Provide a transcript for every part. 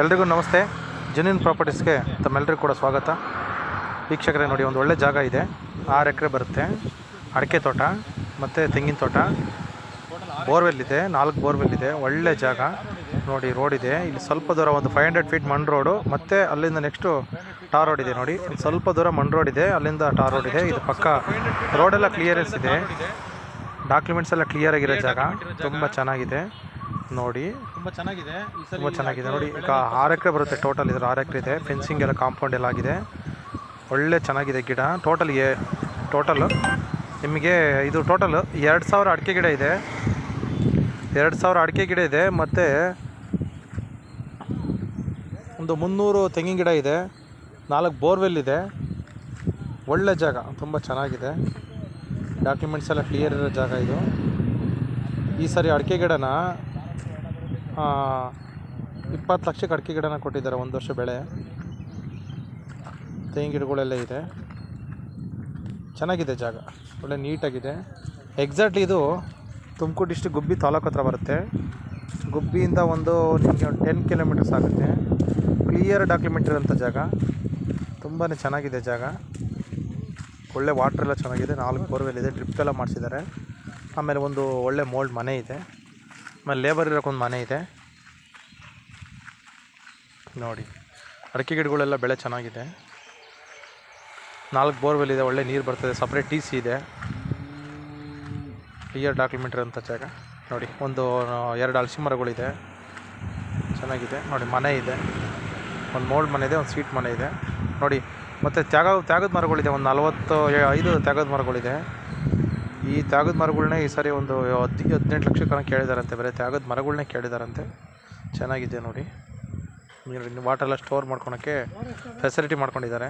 ಎಲ್ರಿಗೂ ನಮಸ್ತೆ. ಜೆನ್ಯೂನ್ ಪ್ರಾಪರ್ಟೀಸ್ಗೆ ತಮ್ಮೆಲ್ಲರಿಗೂ ಕೂಡ ಸ್ವಾಗತ. ವೀಕ್ಷಕರೇ ನೋಡಿ, ಒಂದು ಒಳ್ಳೆ ಜಾಗ ಇದೆ. 6 ಎಕರೆ ಬರುತ್ತೆ. ಅಡಿಕೆ ತೋಟ ಮತ್ತು ತೆಂಗಿನ ತೋಟ, ಬೋರ್ವೆಲ್ ಇದೆ, 4 ಬೋರ್ವೆಲ್ ಇದೆ. ಒಳ್ಳೆ ಜಾಗ ನೋಡಿ. ರೋಡ್ ಇದೆ ಇಲ್ಲಿ ಸ್ವಲ್ಪ ದೂರ, ಒಂದು 500 ಫೀಟ್ ಮಣ್ ರೋಡು, ಮತ್ತು ಅಲ್ಲಿಂದ ನೆಕ್ಸ್ಟು ಟಾರ್ ರೋಡ್ ಇದೆ. ನೋಡಿ ಇಲ್ಲಿ ಸ್ವಲ್ಪ ದೂರ ಮಣ್ ರೋಡ್ ಇದೆ, ಅಲ್ಲಿಂದ ಟಾರ್ ರೋಡ್ ಇದೆ. ಇದು ಪಕ್ಕ ರೋಡೆಲ್ಲ ಕ್ಲಿಯರೆನ್ಸ್ ಇದೆ, ಡಾಕ್ಯುಮೆಂಟ್ಸ್ ಎಲ್ಲ ಕ್ಲಿಯರ್ ಆಗಿರೋ ಜಾಗ. ತುಂಬ ಚೆನ್ನಾಗಿದೆ ನೋಡಿ, ತುಂಬ ಚೆನ್ನಾಗಿದೆ ನೋಡಿ. ಈಗ 6 ಎಕರೆ ಬರುತ್ತೆ ಟೋಟಲ್. ಇದ್ರ 6 ಎಕರೆ ಇದೆ. ಫೆನ್ಸಿಂಗ್ ಎಲ್ಲ, ಕಾಂಪೌಂಡ್ ಎಲ್ಲ ಆಗಿದೆ. ಒಳ್ಳೆ ಚೆನ್ನಾಗಿದೆ ಗಿಡ. ಟೋಟಲು ನಿಮಗೆ ಇದು ಟೋಟಲ್ 2000 ಅಡಿಕೆ ಗಿಡ ಇದೆ. 2000 ಅಡಿಕೆ ಗಿಡ ಇದೆ, ಮತ್ತು ಒಂದು 300 ತೆಂಗಿನ ಗಿಡ ಇದೆ, 4 ಬೋರ್ವೆಲ್ ಇದೆ. ಒಳ್ಳೆ ಜಾಗ, ತುಂಬ ಚೆನ್ನಾಗಿದೆ. ಡಾಕ್ಯುಮೆಂಟ್ಸ್ ಎಲ್ಲ ಕ್ಲಿಯರ್ ಇರೋ ಜಾಗ ಇದು. ಈ ಸರಿ ಅಡಿಕೆ ಗಿಡನ 20 ಲಕ್ಷಕ್ಕೆ ಅಡಿಕೆ ಗಿಡನ ಕೊಟ್ಟಿದ್ದಾರೆ, 1 ವರ್ಷ ಬೆಳೆ. ತೆಂಗಿನ ಗಿಡಗಳೆಲ್ಲ ಇದೆ. ಚೆನ್ನಾಗಿದೆ ಜಾಗ, ಒಳ್ಳೆ ನೀಟಾಗಿದೆ. ಎಕ್ಸಾಕ್ಟ್ಲಿ ಇದು ತುಮಕೂರು ಡಿಸ್ಟ್ರಿಕ್ ಗುಬ್ಬಿ ತಾಲೂಕು ಹತ್ರ ಬರುತ್ತೆ. ಗುಬ್ಬಿಯಿಂದ ನಿಮಗೆ 10 ಕಿಲೋಮೀಟರ್ಸ್ ಆಗುತ್ತೆ. ಕ್ಲಿಯರ್ ಡಾಕ್ಯುಮೆಂಟ್ ಇರೋಂಥ ಜಾಗ. ತುಂಬಾ ಚೆನ್ನಾಗಿದೆ ಜಾಗ. ಒಳ್ಳೆ ವಾಟ್ರ್ ಎಲ್ಲ ಚೆನ್ನಾಗಿದೆ. 4 ಬೋರ್ವೆಲ್ ಇದೆ, ಡ್ರಿಪ್ ಎಲ್ಲ ಮಾಡಿಸಿದ್ದಾರೆ. ಆಮೇಲೆ ಒಂದು ಒಳ್ಳೆ ಮೋಲ್ಡ್ ಮನೆ ಇದೆ. ಆಮೇಲೆ ಲೇಬರ್ ಇರೋಕ್ಕೊಂದು ಮನೆ ಇದೆ ನೋಡಿ. ಅಡಿಕೆ ಗಿಡಗಳೆಲ್ಲ ಬೆಳೆ ಚೆನ್ನಾಗಿದೆ. 4 ಬೋರ್ವೆಲ್ ಇದೆ, ಒಳ್ಳೆ ನೀರು ಬರ್ತದೆ. ಸಪ್ರೇಟ್ TC ಇದೆ. ಕ್ಲಿಯರ್ ಡಾಕ್ಯುಮೆಂಟ್ ಇರೋಂಥ ಜಾಗ ನೋಡಿ. ಒಂದು 2 ಹಲಸೆ ಮರಗಳಿದೆ, ಚೆನ್ನಾಗಿದೆ ನೋಡಿ. ಮನೆ ಇದೆ, ಒಂದು ಮೋಲ್ಡ್ ಮನೆ ಇದೆ, ಒಂದು ಸೀಟ್ ಮನೆ ಇದೆ ನೋಡಿ. ಮತ್ತು ತ್ಯಾಗದ ಮರಗಳಿದೆ, ಒಂದು 45 ತ್ಯಾಗದ ಮರಗಳಿದೆ. ಈ ತ್ಯಾಗದ ಮರಗಳನ್ನೇ ಈ ಸರಿ ಒಂದು 18 ಲಕ್ಷ ಕಣಕ್ಕೆ ಕೇಳಿದಾರಂತೆ. ಬರೀ ತ್ಯಾಗದ ಮರಗಳನ್ನೇ ಕೇಳಿದಾರಂತೆ. ಚೆನ್ನಾಗಿದೆ ನೋಡಿ. ವಾಟರ್ ಎಲ್ಲ ಸ್ಟೋರ್ ಮಾಡ್ಕೊಳಕ್ಕೆ ಫೆಸಿಲಿಟಿ ಮಾಡ್ಕೊಂಡಿದ್ದಾರೆ.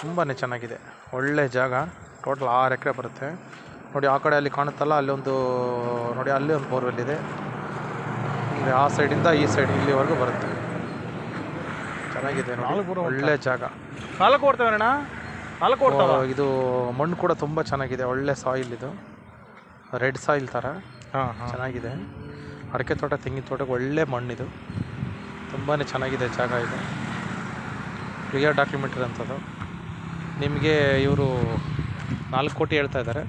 ತುಂಬಾ ಚೆನ್ನಾಗಿದೆ, ಒಳ್ಳೆ ಜಾಗ. ಟೋಟಲ್ 6 ಎಕರೆ ಬರುತ್ತೆ ನೋಡಿ. ಆ ಕಡೆ ಅಲ್ಲಿ ಕಾಣುತ್ತಲ್ಲ, ಅಲ್ಲೊಂದು ನೋಡಿ, ಅಲ್ಲಿ ಒಂದು ಬೋರ್ವೆಲ್ ಇದೆ. ಆ ಸೈಡಿಂದ ಈ ಸೈಡ್ ಇಲ್ಲಿವರೆಗೂ ಬರುತ್ತೆ. ಚೆನ್ನಾಗಿದೆ ನೋಡಿ, ಒಳ್ಳೆ ಜಾಗ. 4 ಕೊಡ್ತೇವೆ. ಇದು ಮಣ್ಣು ಕೂಡ ತುಂಬ ಚೆನ್ನಾಗಿದೆ. ಒಳ್ಳೆ ಸಾಯಿಲ್ ಇದು, ರೆಡ್ ಸಾಯಿಲ್ ಥರ ಚೆನ್ನಾಗಿದೆ. ಅಡಿಕೆ ತೋಟ, ತೆಂಗಿನ ತೋಟಕ್ಕೆ ಒಳ್ಳೆ ಮಣ್ಣಿದು. ತುಂಬಾ ಚೆನ್ನಾಗಿದೆ ಜಾಗ ಇದು. ಕ್ಲಿಯರ್ ಡಾಕ್ಯುಮೆಂಟ್ ಇರೋಂಥದ್ದು. ನಿಮಗೆ ಇವರು 4 ಕೋಟಿ ಹೇಳ್ತಾ ಇದ್ದಾರೆ,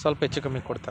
ಸ್ವಲ್ಪ ಹೆಚ್ಚು ಕಮ್ಮಿ ಕೊಡ್ತಾರೆ.